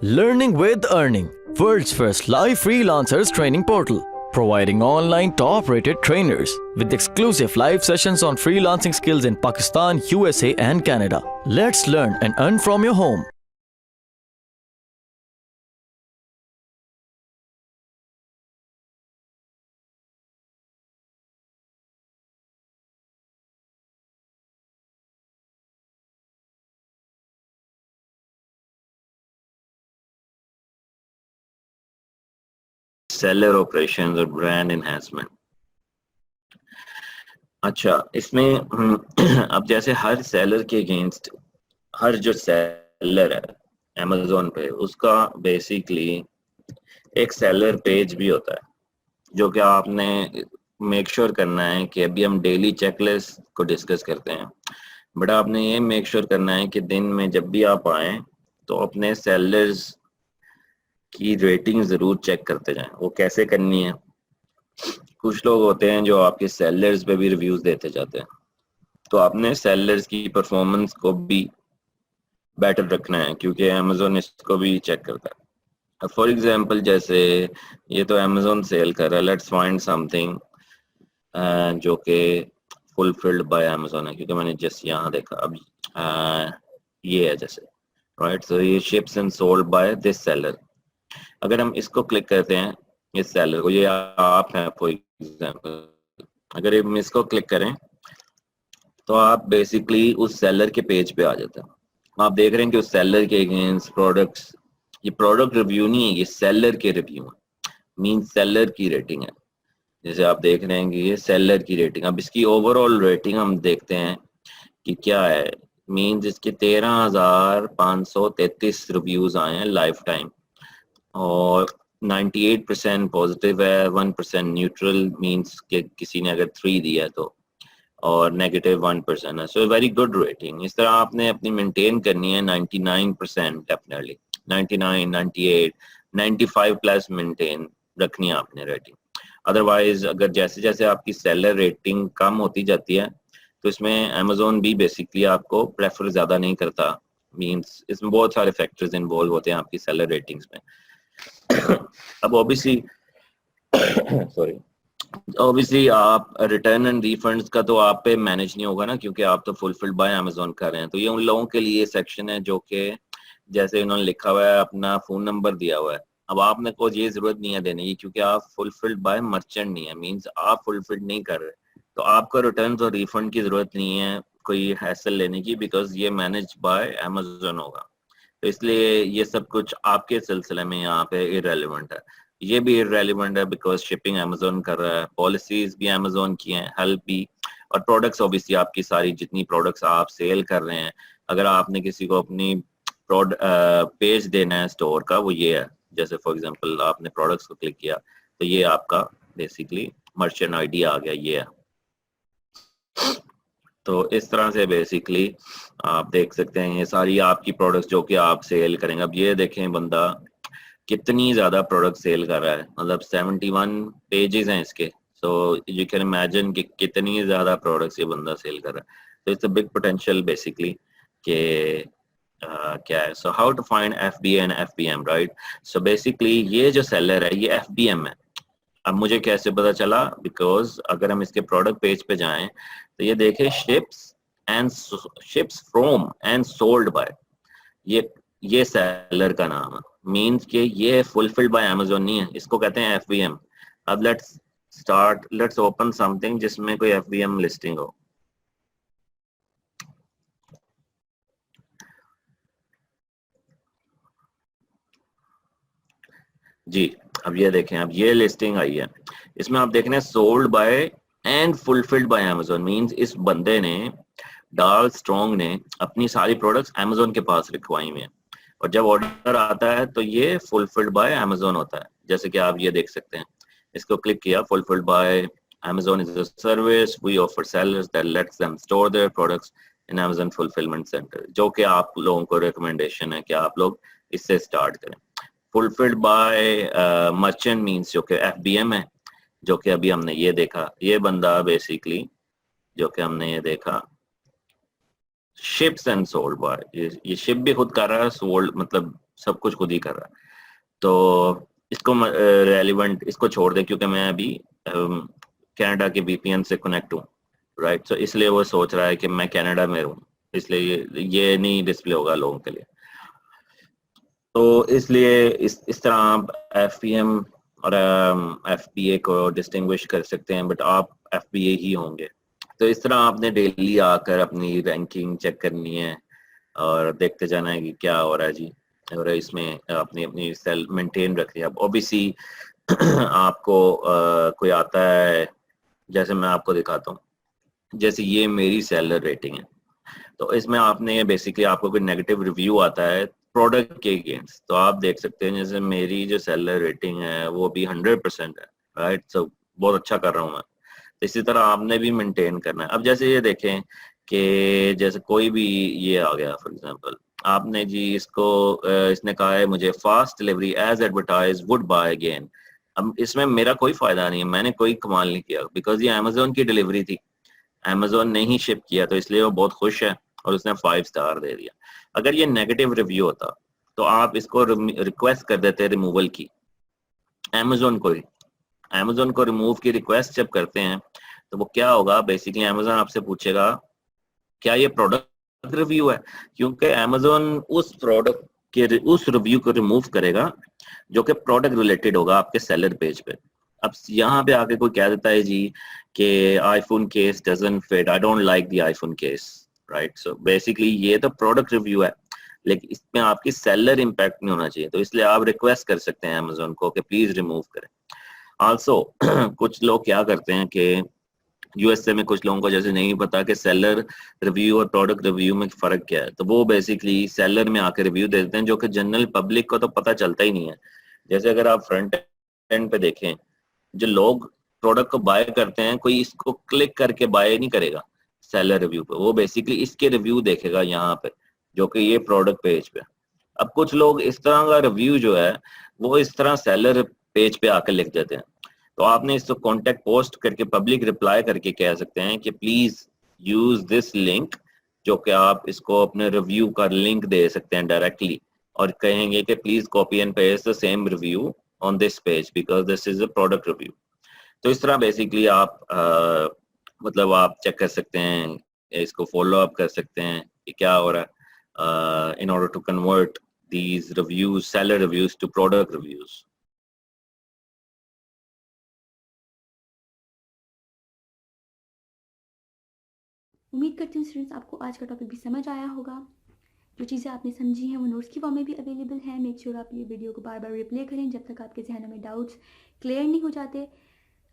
Learning with Earning, world's first live freelancers training portal, providing online top-rated trainers with exclusive live sessions on freelancing skills in Pakistan, USA and Canada. Let's learn and earn from your home. Seller operations और brand enhancement. अच्छा, इसमें अब जैसे हर seller के against her जो seller है Amazon पे, उसका बेसिकली एक सेलर पेज भी होता है जो कि आपने मेक श्योर करना है कि अभी हम डेली चेकलिस्ट को डिस्कस करते हैं, बट आपने ये मेक श्योर करना है कि दिन में जब भी आप आए तो अपने सेलर्स की रेटिंग ज़रूर चेक करते जाएं। वो कैसे करनी है? कुछ लोग होते हैं जो आपके सेलर्स पे भी रिव्यूज देते जाते हैं, तो आपने सेलर्स की परफॉर्मेंस को भी बेटर रखना है क्योंकि अमेज़न इसको भी चेक करता है। फॉर एग्जांपल जैसे ये तो अमेज़न सेल कर रहा है, लेट्स फाइंड समथिंग जो कि फुलफिल्ड बाय अमेज़न है, क्योंकि मैंने जस्ट यहाँ देखा अब ये है जैसे, राइट। सो ये ships and sold by this seller. अगर हम इसको क्लिक करते हैं इस सेलर को, ये आप हैं फॉर एग्जांपल, अगर हम इसको क्लिक करें तो आप बेसिकली उस सेलर के पेज पे आ जाते हैं। आप देख रहे हैं कि उस सेलर के अगेंस्ट प्रोडक्ट्स, ये प्रोडक्ट रिव्यू नहीं है, ये सेलर के रिव्यू है, मीन सेलर की रेटिंग है। जैसे आप देख रहे हैं कि ये सेलर की रेटिंग, अब इसकी ओवरऑल रेटिंग हम देखते हैं कि क्या है। मीन्स इसके 13,533 रिव्यूज आए हैं लाइफ टाइम और 98% पॉजिटिव है, 1% न्यूट्रल, मीन्स कि किसी ने अगर 3 दिया तो, और नेगेटिव 1% है। So very good rating. इस तरह आपने अपनी मेंटेन करनी है 99% डेफिनेटली, 99, 98, 95 प्लस मेंटेन रखनी है आपने रेटिंग। अदरवाइज अगर जैसे जैसे आपकी सेलर रेटिंग कम होती जाती है तो इसमें अमेज़न भी बेसिकली आपको प्रेफर ज़्यादा नहीं करता। मींस इसमें बहुत सारे फैक्टर्स इन्वॉल्व होते हैं आपकी सेलर रेटिंग्स में। अब ऑब्वियसली सॉरी, ऑब्वियसली आप रिटर्न एंड रिफंड्स का तो आप पे मैनेज नहीं होगा ना, क्योंकि आप तो फुलफिल्ड बाय अमेज़न कर रहे हैं। तो ये उन लोगों के लिए सेक्शन है जो कि जैसे इन्होंने लिखा हुआ है, अपना फोन नंबर दिया हुआ है। अब आपने को ये जरूरत नहीं है देने की क्योंकि आप फुलफिल्ड बाय मर्चेंट नहीं है, मींस आप फुलफिल्ड नहीं कर रहे, तो आपको रिटर्न और रिफंड की जरूरत नहीं है कोई हैसल लेने की, बिकॉज ये मैनेज बाय अमेज़न होगा। तो इसलिए ये सब कुछ आपके सिलसिले में यहाँ पे इररेलेवेंट है। ये भी इररेलेवेंट है बिकॉज शिपिंग अमेज़न कर रहा है, पॉलिसीज भी अमेज़न की हैं, हेल्प भी, और प्रोडक्ट्स ऑब्वियसली आपकी सारी जितनी प्रोडक्ट्स आप सेल कर रहे हैं, अगर आपने किसी को अपनी पेज देना है स्टोर का, वो ये है। जैसे फॉर एग्जांपल आपने प्रोडक्ट्स को क्लिक किया तो ये आपका बेसिकली मर्चेंट आईडी आ गया, ये है। तो इस तरह से बेसिकली आप देख सकते हैं ये सारी आपकी प्रोडक्ट्स जो कि आप सेल करेंगे। अब ये देखें बंदा कितनी ज्यादा प्रोडक्ट सेल कर रहा है, मतलब 71 पेजेस हैं इसके। सो यू कैन इमेजिन कि कितनी ज्यादा प्रोडक्ट्स ये बंदा सेल कर रहा है। तो it's a big potential basically के क्या है। So how to find FBA and FBM, right. So basically ये जो सेलर है ये एफबीएम है। अब मुझे कैसे पता चला? बिकॉज अगर हम इसके प्रोडक्ट पेज पे जाएं तो ये देखें ships from and sold by, ये सेलर का नाम है। मींस कि ये फुलफिल्ड बाय अमेज़न नहीं है, इसको कहते हैं एफबीएम। अब लेट्स ओपन समथिंग जिसमें कोई एफबीएम लिस्टिंग हो। जी, अब ये देखें, अब ये लिस्टिंग आई है, इसमें आप देख रहे हैं sold by and fulfilled by Amazon. Means इस बंदे ने, डाल स्ट्रॉन्ग ने, अपनी सारी प्रोडक्ट्स अमेज़न के पास लिखवाई हुई हैं, और जब ऑर्डर आता है तो ये फुलफिल्ड बाय अमेज़न होता है। जैसे कि आप ये देख सकते हैं, इसको क्लिक किया, fulfilled by Amazon is a service we offer sellers that lets them store their products in Amazon fulfilment centre, जो कि आप लोगों को रिकमेंडेशन है कि आप लोग इससे स्टार्ट करें। फुलफिल्ड बाय मर्चेंट मींस जो कि एफबीएम है, जो कि अभी हमने ये देखा, ये बंदा बेसिकली जो कि हमने ये देखा शिप्स एंड सोल्ड बाय, ये शिप भी खुद कर रहा है, सोल्ड मतलब सब कुछ खुद ही कर रहा है। तो इसको रेलिवेंट इसको छोड़ दे, क्योंकि मैं अभी कनाडा के वीपीएन से कनेक्ट हूँ, राइट। सो इसलिए वो सोच रहा है कि मैं कनाडा में हूँ, इसलिए ये नहीं डिस्प्ले होगा लोगों के लिए। तो इसलिए इस तरह आप एफपीएम और एफपीए को डिस्टिंग्विश कर सकते हैं, बट आप एफपीए ही होंगे। तो इस तरह आपने डेली आकर अपनी रैंकिंग चेक करनी है और देखते जाना है कि क्या हो रहा है जी, और इसमें अपनी अपनी सेल मेंटेन रखनी है। अब ओबीसी आपको कोई आता है, जैसे मैं आपको दिखाता हूँ, जैसे ये मेरी सेलर रेटिंग है। तो इसमें आपने बेसिकली आपको कोई नेगेटिव रिव्यू आता है प्रोडक्ट के अगेंस्ट, तो आप देख सकते हैं जैसे मेरी जो सेलर रेटिंग है वो भी 100% है, राइट। सो बहुत अच्छा कर रहा हूँ मैं। इसी तरह आपने भी मेंटेन करना है। अब जैसे ये देखें कि जैसे कोई भी ये आ गया, फॉर एग्जांपल आपने जी इसको इसने कहा है मुझे fast delivery as advertise would buy again. अब इसमें मेरा कोई फायदा नहीं है, मैंने कोई कमाल नहीं किया, बिकॉज ये अमेजोन की डिलीवरी थी, अमेजोन ने ही शिप किया, तो इसलिए वो बहुत खुश है और उसने 5 स्टार दे दिया। अगर ये नेगेटिव रिव्यू होता तो आप इसको रिक्वेस्ट कर देते रिमूवल की, अमेजोन को ही। अमेजोन को रिमूव की रिक्वेस्ट जब करते हैं तो वो क्या होगा, बेसिकली अमेजोन आपसे पूछेगा क्या ये प्रोडक्ट रिव्यू है, क्योंकि अमेजोन उस प्रोडक्ट के उस रिव्यू को रिमूव करेगा जो कि प्रोडक्ट रिलेटेड होगा आपके सेलर पेज पे। अब यहाँ पे आके कोई कह देता है जी कि iPhone case doesn't fit, I don't like the iPhone case, right. So basically ये तो प्रोडक्ट रिव्यू है, लेकिन इसमें आपकी सेलर इम्पैक्ट नहीं होना चाहिए, तो इसलिए आप रिक्वेस्ट कर सकते हैं अमेजोन को कि प्लीज रिमूव करें। आल्सो कुछ लोग क्या करते हैं कि यूएसए में कुछ लोगों को जैसे नहीं पता कि सेलर रिव्यू और प्रोडक्ट रिव्यू में फर्क क्या है, तो वो बेसिकली सेलर में आके रिव्यू देते हैं, जो कि जनरल पब्लिक को तो पता चलता ही नहीं है। जैसे अगर आप फ्रंट एंड पे देखें, जो लोग प्रोडक्ट को बाय करते हैं, कोई इसको क्लिक करके बाय नहीं करेगा सेलर रिव्यू पे, वो बेसिकली इसके रिव्यू देखेगा यहाँ पे, जो कि ये प्रोडक्ट पेज पे। अब कुछ लोग इस तरह का रिव्यू जो है वो इस तरह सेलर पेज पे आकर लिख देते हैं, तो आपने इसको कॉन्टेक्ट पोस्ट करके पब्लिक रिप्लाई करके कह सकते हैं कि प्लीज यूज दिस लिंक, जो कि आप इसको अपने रिव्यू का लिंक दे सकते हैं डायरेक्टली, और कहेंगे कि please copy and paste the same review on this page because this is a product review. तो इस तरह बेसिकली आप मतलब आप चेक कर सकते हैं, इसको फॉलो अप कर सकते हैं कि क्या हो रहा है in order to convert these reviews, seller reviews to product reviews. उम्मीद करती हूँ स्टूडेंट्स आपको आज का टॉपिक भी समझ आया होगा। जो चीज़ें आपने समझी हैं वो नोट्स की फॉर्म में भी अवेलेबल है। मेक श्योर आप ये वीडियो को बार बार रिप्ले करें जब तक आपके जहनों में डाउट्स क्लियर नहीं हो जाते।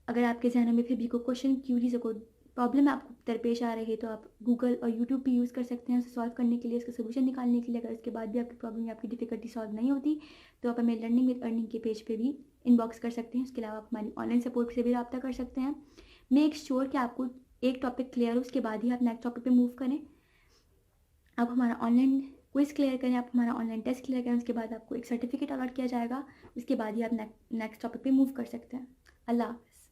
अगर आपके जहनों में फिर भी कोई क्वेश्चन, क्यूरीज, कोई प्रॉब्लम आपको दरपेश आ रही है तो आप गूगल और यूट्यूब भी यूज़ कर सकते हैं उसे सॉल्व करने के लिए, उसका सोल्यूशन निकालने के लिए। अगर उसके बाद भी आपकी प्रॉब्लम या आपकी डिफिकल्टी सॉल्व नहीं होती तो आप हमें लर्निंग विद अर्निंग के पेज पे भी इनबॉक्स कर सकते हैं। उसके अलावा आप हमारी ऑनलाइन सपोर्ट से भी रब्ता कर सकते हैं। मेक श्योर कि आपको एक टॉपिक क्लियर हो, उसके बाद ही आप नेक्स्ट टॉपिक पे मूव करें। आप हमारा ऑनलाइन क्विज क्लियर करें, आप हमारा ऑनलाइन टेस्ट क्लियर करें, उसके बाद आपको एक सर्टिफिकेट अलॉट किया जाएगा। उसके बाद ही आप नेक्स्ट टॉपिक पे मूव कर सकते हैं। अल्लाह हाफ़िज़।